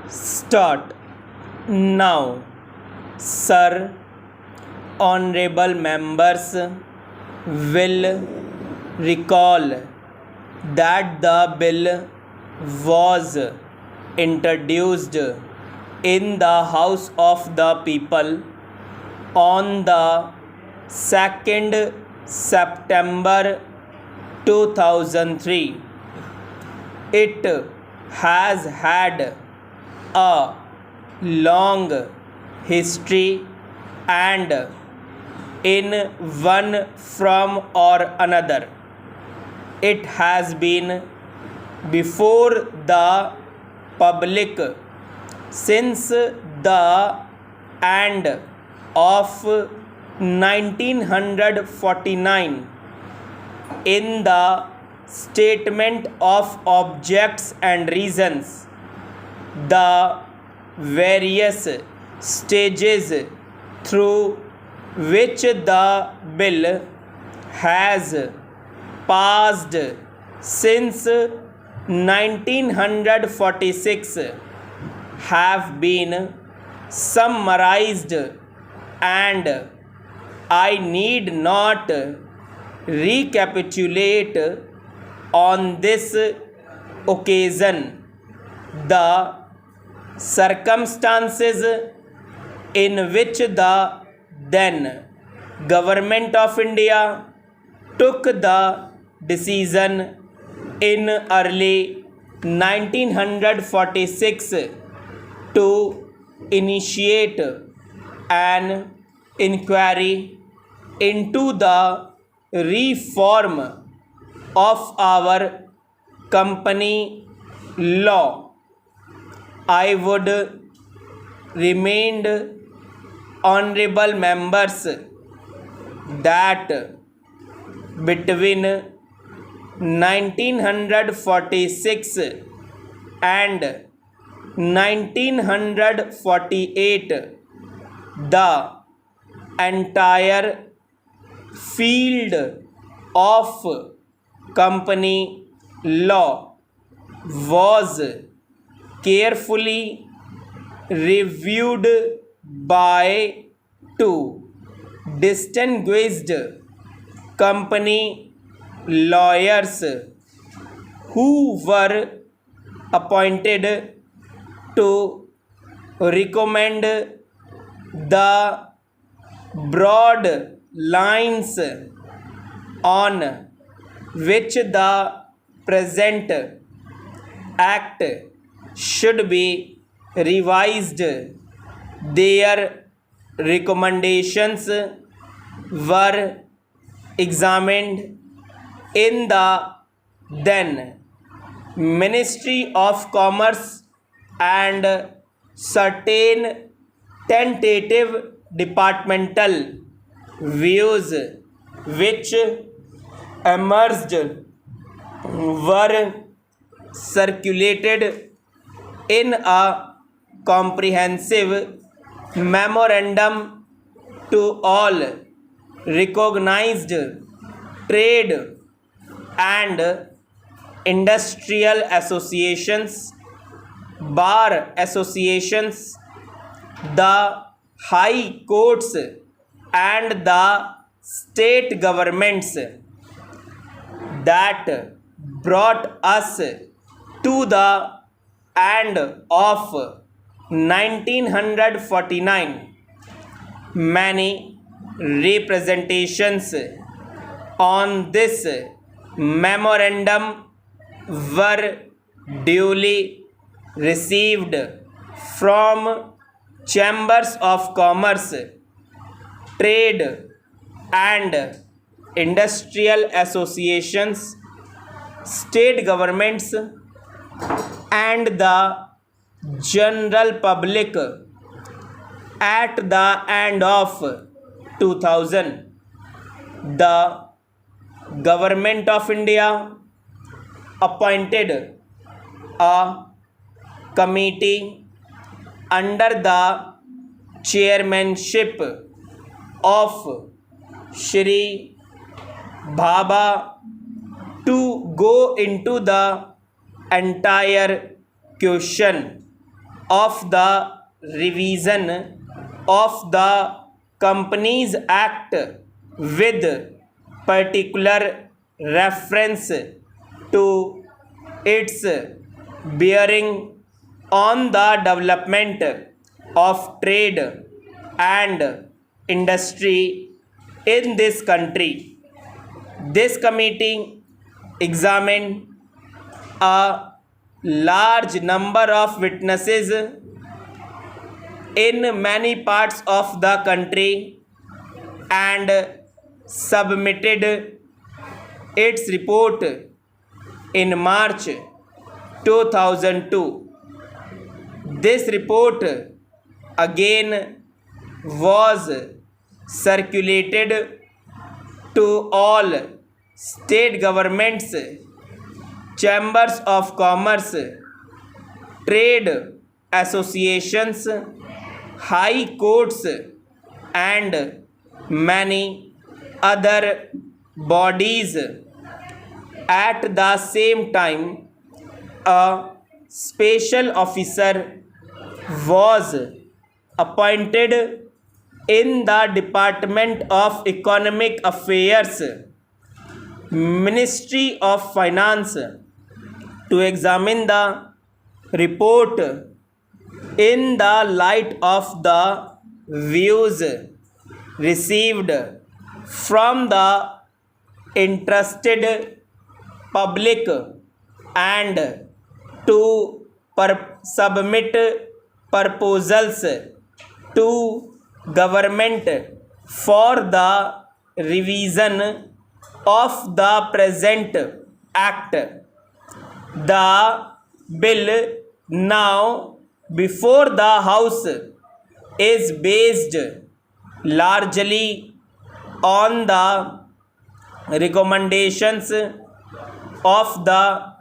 Start now. Sir, honorable members will recall that the bill was introduced in the House of the People on the 2nd September 2003. It has had a long history, and in one form or another it has been before the public since the end of 1949 in the Statement of Objects and Reasons. The various stages through which the bill has passed since 1946 have been summarized, and I need not recapitulate on this occasion the circumstances in which the then Government of India took the decision in early 1946 to initiate an inquiry into the reform of our company law. I would remind honorable members that between 1946 and 1948 the entire field of company law was carefully reviewed by two distinguished company lawyers who were appointed to recommend the broad lines on which the present act should be revised. Their recommendations were examined in the then Ministry of Commerce, and certain tentative departmental views which emerged were circulated in a comprehensive memorandum to all recognized trade and industrial associations, bar associations, the high courts, and the state governments, that brought us to the end of 1949. Many representations on this memorandum were duly received from chambers of commerce, trade and industrial associations, state governments, and the general public. At the end of 2000, the Government of India appointed a committee under the chairmanship of Shri Bhabha to go into the entire question of the revision of the Companies Act with particular reference to its bearing on the development of trade and industry in this country. This committee examined a large number of witnesses in many parts of the country and submitted its report in March 2002. This report again was circulated to all state governments, chambers of commerce, trade associations, high courts, and many other bodies. At the same time, a special officer was appointed in the Department of Economic Affairs, Ministry of Finance, to examine the report in the light of the views received from the interested public and to submit proposals to government for the revision of the present act. The bill now before the House is based largely on the recommendations of the